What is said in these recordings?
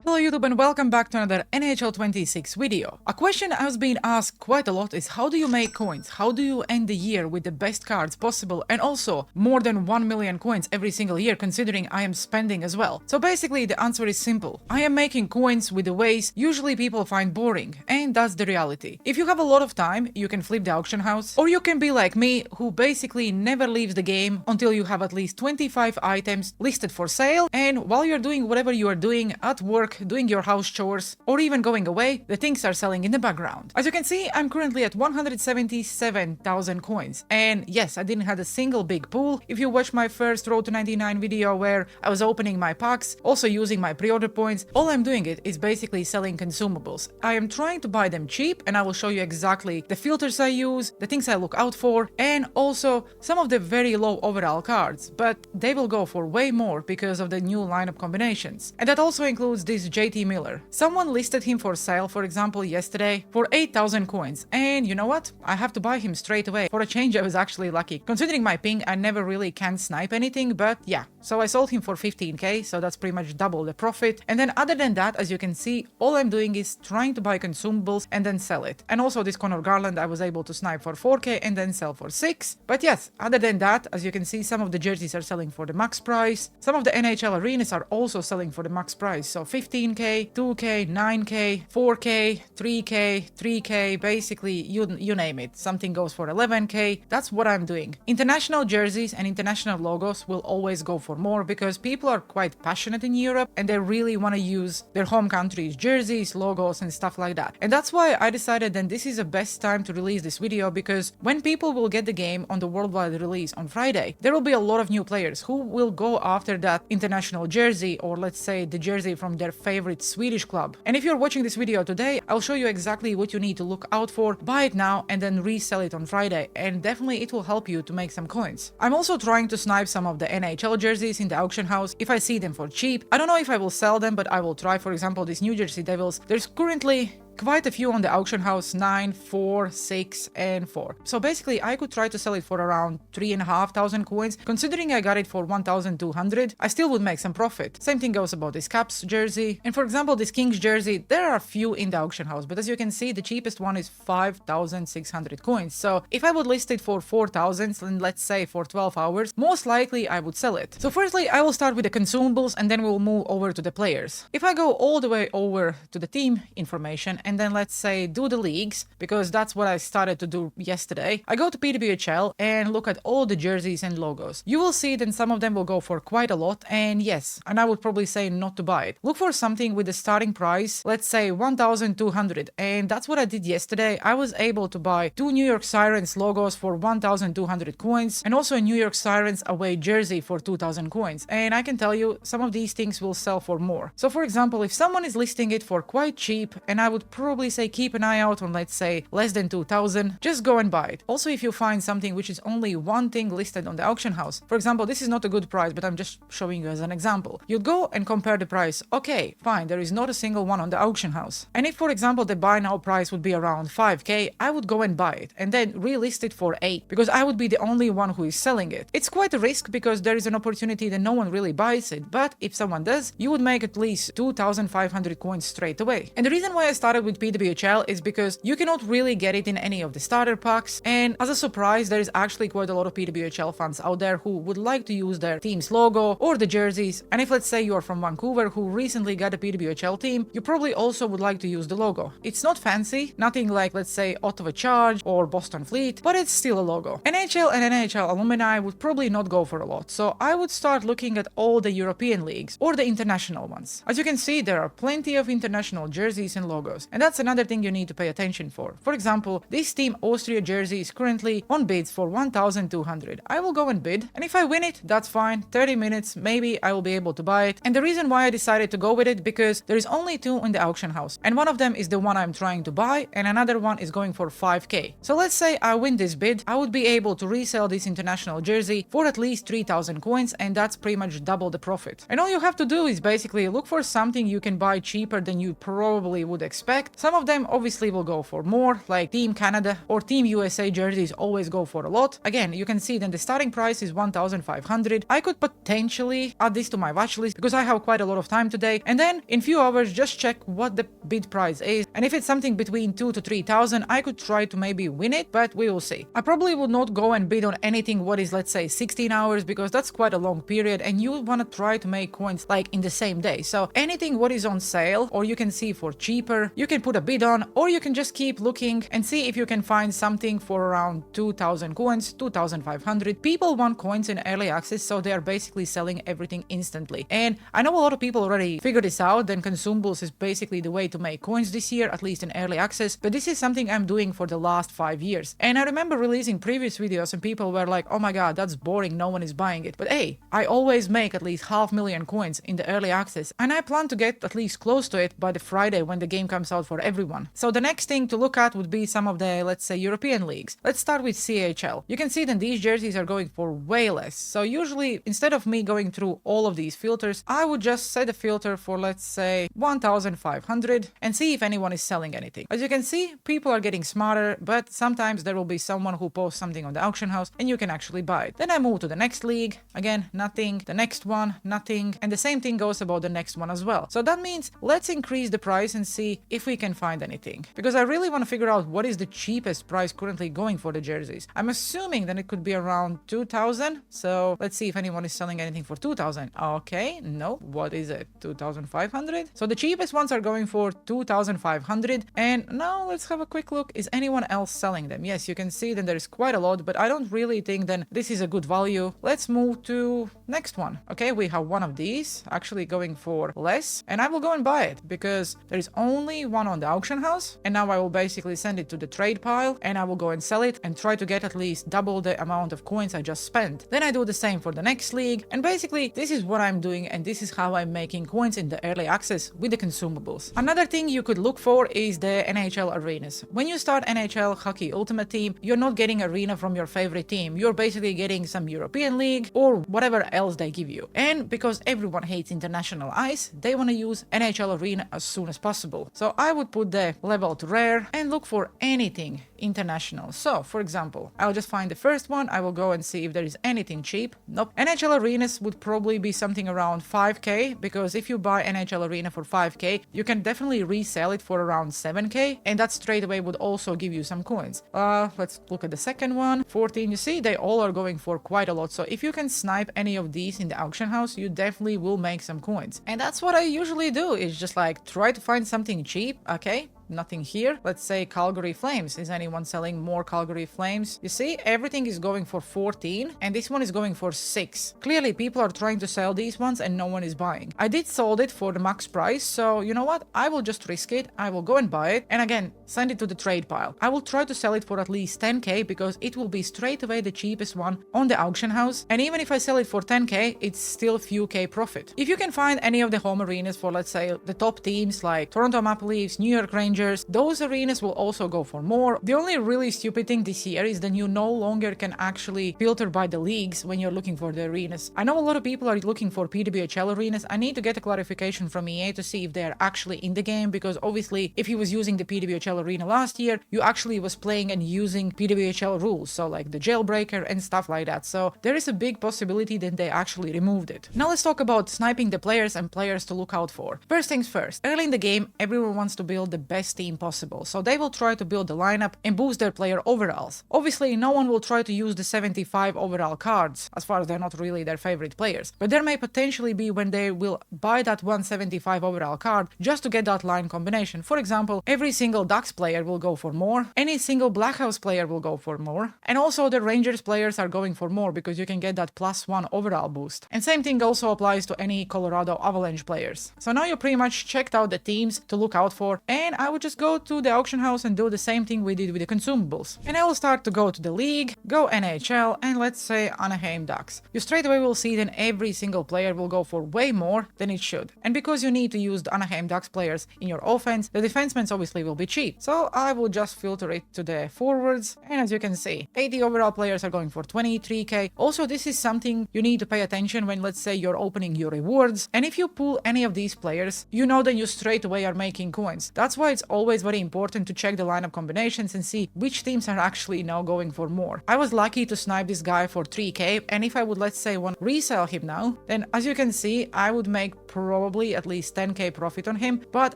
Hello YouTube and welcome back to another NHL 26 video. A question I was being asked quite a lot is how do you make coins? How do you end the year with the best cards possible and also more than 1 million coins every single year considering I am spending as well? So basically the answer is simple. I am making coins with the ways usually people find boring, and that's the reality. If you have a lot of time, you can flip the auction house, or you can be like me who basically never leaves the game until you have at least 25 items listed for sale, and while you're doing whatever you are doing at work, doing your house chores, or even going away, the things are selling in the background. As you can see, I'm currently at 177,000 coins. And yes, I didn't have a single big pool. If you watch my first Road to 99 video where I was opening my packs, also using my pre-order points, all I'm doing is basically selling consumables. I am trying to buy them cheap, and I will show you exactly the filters I use, the things I look out for, and also some of the very low overall cards, but they will go for way more because of the new lineup combinations. And that also includes this JT Miller. Someone listed him for sale, for example, yesterday for 8,000 coins. And you know what? I have to buy him straight away. For a change, I was actually lucky. Considering my ping, I never really can snipe anything, but yeah. So I sold him for 15k, so that's pretty much double the profit. And then other than that, as you can see, all I'm doing is trying to buy consumables and then sell it. And also this Connor Garland, I was able to snipe for 4k and then sell for 6. But yes, other than that, as you can see, some of the jerseys are selling for the max price. Some of the NHL arenas are also selling for the max price. So 15k, 2k, 9k, 4k, 3k, 3k, basically you name it. Something goes for 11k. That's what I'm doing. International jerseys and international logos will always go for more because people are quite passionate in Europe and they really want to use their home country's jerseys, logos and stuff like that. And that's why I decided then this is the best time to release this video, because when people will get the game on the worldwide release on Friday, there will be a lot of new players who will go after that international jersey, or let's say the jersey from their favorite Swedish club. And if you're watching this video today, I'll show you exactly what you need to look out for, buy it now and then resell it on Friday, and definitely it will help you to make some coins. I'm also trying to snipe some of the NHL jerseys in the auction house if I see them for cheap. I don't know if I will sell them, but I will try. For example, this New Jersey Devils, there's currently quite a few on the auction house, 9, 4, 6 and 4. So basically I could try to sell it for around 3,500 coins. Considering I got it for 1,200, I still would make some profit. Same thing goes about this Caps jersey. And for example, this Kings jersey, there are a few in the auction house, but as you can see, the cheapest one is 5,600 coins. So if I would list it for 4,000, and let's say for 12 hours, most likely I would sell it. So firstly, I will start with the consumables and then we'll move over to the players. If I go all the way over to the team information and then let's say do the leagues, because that's what I started to do yesterday. I go to PWHL and look at all the jerseys and logos. You will see that some of them will go for quite a lot, and yes, and I would probably say not to buy it. Look for something with the starting price, let's say 1,200, and that's what I did yesterday. I was able to buy 2 New York Sirens logos for 1,200 coins and also a New York Sirens away jersey for 2,000 coins, and I can tell you some of these things will sell for more. So for example, if someone is listing it for quite cheap, and I would probably say keep an eye out on, let's say, less than 2,000, just go and buy it. Also, if you find something which is only one thing listed on the auction house, for example, this is not a good price, but I'm just showing you as an example. You'd go and compare the price. Okay, fine, there is not a single one on the auction house. And if, for example, the buy now price would be around 5k, I would go and buy it and then relist it for 8 because I would be the only one who is selling it. It's quite a risk because there is an opportunity that no one really buys it, but if someone does, you would make at least 2,500 coins straight away. And the reason why I started with PWHL is because you cannot really get it in any of the starter packs, and as a surprise there is actually quite a lot of PWHL fans out there who would like to use their team's logo or the jerseys. And if let's say you are from Vancouver who recently got a PWHL team, you probably also would like to use the logo. It's not fancy, nothing like let's say Ottawa Charge or Boston Fleet, but it's still a logo. NHL and NHL alumni would probably not go for a lot, so I would start looking at all the European leagues or the international ones. As you can see, there are plenty of international jerseys and logos, and that's another thing you need to pay attention for. For example, this Team Austria jersey is currently on bids for 1,200. I will go and bid, and if I win it, that's fine. 30 minutes, maybe I will be able to buy it. And the reason why I decided to go with it, because there is only 2 in the auction house, and one of them is the one I'm trying to buy, and another one is going for 5k. So let's say I win this bid, I would be able to resell this international jersey for at least 3,000 coins, and that's pretty much double the profit. And all you have to do is basically look for something you can buy cheaper than you probably would expect, expect. Some of them obviously will go for more, like Team Canada or Team USA jerseys always go for a lot. Again, you can see then the starting price is 1,500. I could potentially add this to my watch list because I have quite a lot of time today, and then in few hours just check what the bid price is, and if it's something between 2,000 to 3,000, I could try to maybe win it, but we will see. I probably would not go and bid on anything what is, let's say, 16 hours, because that's quite a long period and you want to try to make coins like in the same day. So anything what is on sale or you can see for cheaper, you can put a bid on, or you can just keep looking and see if you can find something for around 2,000 coins, 2,500. People want coins in early access, so they are basically selling everything instantly. And I know a lot of people already figured this out, then consumables is basically the way to make coins this year, at least in early access, but this is something I'm doing for the last 5 years. And I remember releasing previous videos and people were like, oh my god, that's boring, no one is buying it. But hey, I always make at least 500,000 coins in the early access, and I plan to get at least close to it by the Friday when the game comes out for everyone. So the next thing to look at would be some of the, let's say, European leagues. Let's start with CHL. You can see that these jerseys are going for way less. So usually, instead of me going through all of these filters, I would just set a filter for, let's say, 1,500 and see if anyone is selling anything. As you can see, people are getting smarter, but sometimes there will be someone who posts something on the auction house and you can actually buy it. Then I move to the next league. Again, nothing. The next one, nothing. And the same thing goes about the next one as well. So that means let's increase the price and see if we can find anything. Because I really want to figure out what is the cheapest price currently going for the jerseys. I'm assuming that it could be around 2,000. So let's see if anyone is selling anything for 2,000. Okay, no. What is it? 2,500? So the cheapest ones are going for 2,500. And now let's have a quick look. Is anyone else selling them? Yes, you can see that there's quite a lot, but I don't really think then this is a good value. Let's move to next one. Okay, we have one of these actually going for less, and I will go and buy it because there is only one on the auction house, and now I will basically send it to the trade pile and I will go and sell it and try to get at least double the amount of coins I just spent. Then I do the same for the next league, and basically this is what I'm doing and this is how I'm making coins in the early access with the consumables. Another thing you could look for is the NHL arenas. When you start NHL Hockey Ultimate Team, you're not getting arena from your favorite team. You're basically getting some European league or whatever else they give you. And because everyone hates international ice, they want to use NHL arena as soon as possible. So I would put the level to rare and look for anything international. So for example, I'll just find the first one. I will go and see if there is anything cheap. Nope. NHL arenas would probably be something around 5k, because if you buy NHL arena for 5k, you can definitely resell it for around 7k, and that straight away would also give you some coins. Let's look at the second one. 14. You see, they all are going for quite a lot. So if you can snipe any of these in the auction house, you definitely will make some coins. And that's what I usually do, is just like try to find something cheap. Okay, nothing here. Let's say Calgary Flames. Is anyone selling more Calgary Flames? You see, everything is going for 14 and this one is going for 6. Clearly people are trying to sell these ones and no one is buying. I did sold it for the max price, so you know what, I will just risk it. I will go and buy it and again send it to the trade pile. I will try to sell it for at least 10k because it will be straight away the cheapest one on the auction house, and even if I sell it for 10k, it's still few k profit. If you can find any of the home arenas for, let's say, the top teams like Toronto Maple Leafs, New York Rangers, those arenas will also go for more. The only really stupid thing this year is that you no longer can actually filter by the leagues when you're looking for the arenas. I know a lot of people are looking for PWHL arenas. I need to get a clarification from EA to see if they're actually in the game, because obviously if he was using the PWHL arena last year, you actually was playing and using PWHL rules, so like the jailbreaker and stuff like that. So there is a big possibility that they actually removed it. Now let's talk about sniping the players and players to look out for. First things first, early in the game, everyone wants to build the best team possible, so they will try to build the lineup and boost their player overalls. Obviously, no one will try to use the 75 overall cards, as far as they're not really their favorite players, but there may potentially be when they will buy that 175 overall card just to get that line combination. For example, every single Ducks player will go for more, any single Blackhouse player will go for more, and also the Rangers players are going for more because you can get that +1 overall boost. And same thing also applies to any Colorado Avalanche players. So now you pretty much checked out the teams to look out for, and I would just go to the auction house and do the same thing we did with the consumables. And I will start to go to the league, go NHL, and let's say Anaheim Ducks. You straight away will see that every single player will go for way more than it should. And because you need to use the Anaheim Ducks players in your offense, the defensemen obviously will be cheap. So I will just filter it to the forwards, and as you can see, 80 overall players are going for 23k. Also, this is something you need to pay attention when, let's say, you're opening your rewards, and if you pull any of these players, you know that you straight away are making coins. That's why it's always very important to check the lineup combinations and see which teams are actually now going for more. I was lucky to snipe this guy for 3k, and if I would, let's say, want to resell him now, then as you can see, I would make probably at least 10k profit on him, but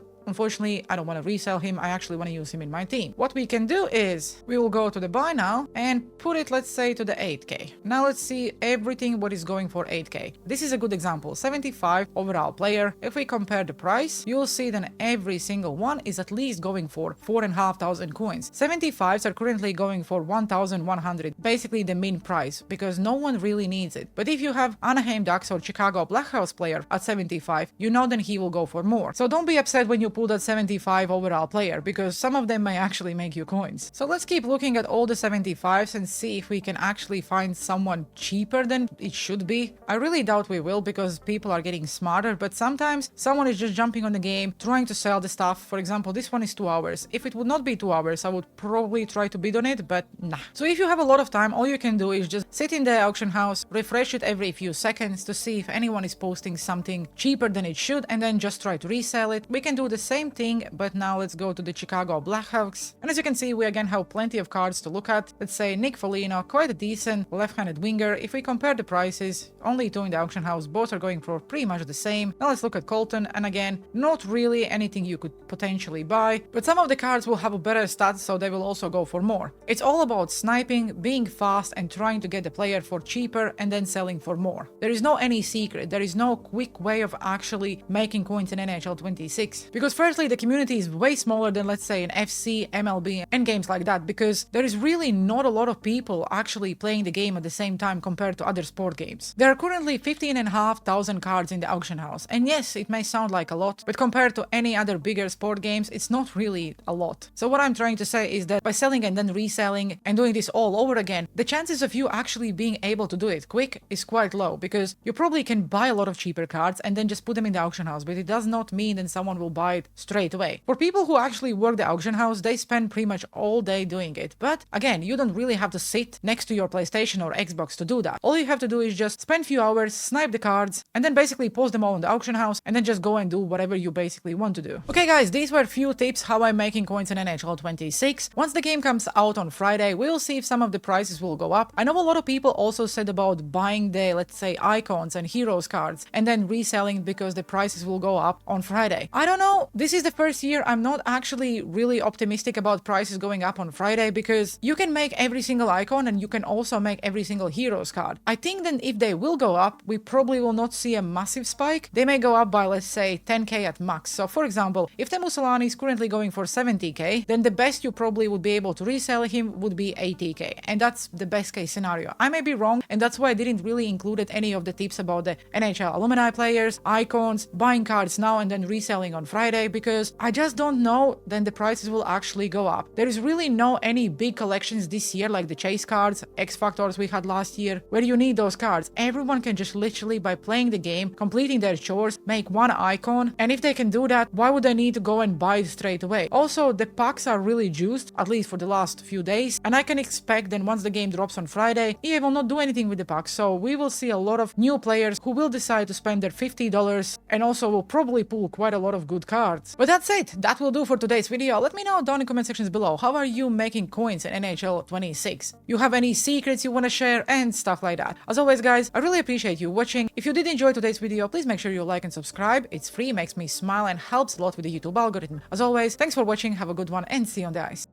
unfortunately, I don't want to resell him, I actually want to use him in my team. What we can do is, we will go to the buy now and put it, let's say, to the 8k. Now let's see everything what is going for 8k. This is a good example, 75 overall player. If we compare the price, you'll see that every single one is at least going for 4,500 coins. 75s are currently going for 1,100, basically the min price, because no one really needs it. But if you have Anaheim Ducks or Chicago Blackhawks player at 75, you know then he will go for more. So don't be upset when you pull that 75 overall player, because some of them may actually make you coins. So let's keep looking at all the 75s and see if we can actually find someone cheaper than it should be. I really doubt we will, because people are getting smarter, but sometimes someone is just jumping on the game, trying to sell the stuff. For example, this one is 2 hours. If it would not be 2 hours, I would probably try to bid on it, but nah. So if you have a lot of time, all you can do is just sit in the auction house, refresh it every few seconds to see if anyone is posting something cheaper than it should, and then just try to resell it. We can do the same thing, but now let's go to the Chicago Blackhawks. And as you can see, we again have plenty of cards to look at. Let's say Nick Foligno, quite a decent left-handed winger. If we compare the prices, only two in the auction house, both are going for pretty much the same. Now let's look at Colton, and again, not really anything you could potentially buy, but some of the cards will have a better stats, so they will also go for more. It's all about sniping, being fast, and trying to get the player for cheaper and then selling for more. There is no any secret, there is no quick way of actually making coins in NHL 26. Because firstly, the community is way smaller than, let's say, in FC, MLB, and games like that, because there is really not a lot of people actually playing the game at the same time compared to other sport games. There are currently 15,500 cards in the auction house, and yes, it may sound like a lot, but compared to any other bigger sport games, it's not really a lot. So what I'm trying to say is that by selling and then reselling and doing this all over again, the chances of you actually being able to do it quick is quite low, because you probably can buy a lot of cheaper cards and then just put them in the auction house, but it does not mean that someone will buy it straight away. For people who actually work the auction house, they spend pretty much all day doing it. But again, you don't really have to sit next to your PlayStation or Xbox to do that. All you have to do is just spend a few hours, snipe the cards, and then basically post them all in the auction house, and then just go and do whatever you basically want to do. Okay guys, these were a few tips how I'm making coins in NHL 26. Once the game comes out on Friday, we'll see if some of the prices will go up. I know a lot of people also said about buying the, let's say, icons and heroes cards and then reselling because the prices will go up on Friday. I don't know, this is the first year I'm not actually really optimistic about prices going up on Friday, because you can make every single icon and you can also make every single heroes card. I think that if they will go up, we probably will not see a massive spike. They may go up by, let's say, 10k at max. So for example, if the Mussolini is currently going for 70k, then the best you probably would be able to resell him would be 80k, and that's the best case scenario. I may be wrong, and that's why I didn't really include any of the tips about the NHL alumni players, icons, buying cards now and then reselling on Friday, because I just don't know then the prices will actually go up. There is really no any big collections this year like the chase cards, X Factors we had last year, where you need those cards. Everyone can just literally, by playing the game, completing their chores, make one icon, and if they can do that, why would they need to go and buy it straight away? Also, the packs are really juiced, at least for the last few days, and I can expect then once the game drops on Friday, EA will not do anything with the packs, so we will see a lot of new players who will decide to spend their $50 and also will probably pull quite a lot of good cards. But that's it, that will do for today's video. Let me know down in the comment sections below, how are you making coins in NHL 26? You have any secrets you want to share and stuff like that. As always guys, I really appreciate you watching. If you did enjoy today's video, please make sure you like and subscribe. It's free, makes me smile and helps a lot with the YouTube algorithm. As always, thanks for watching, have a good one and see you on the ice.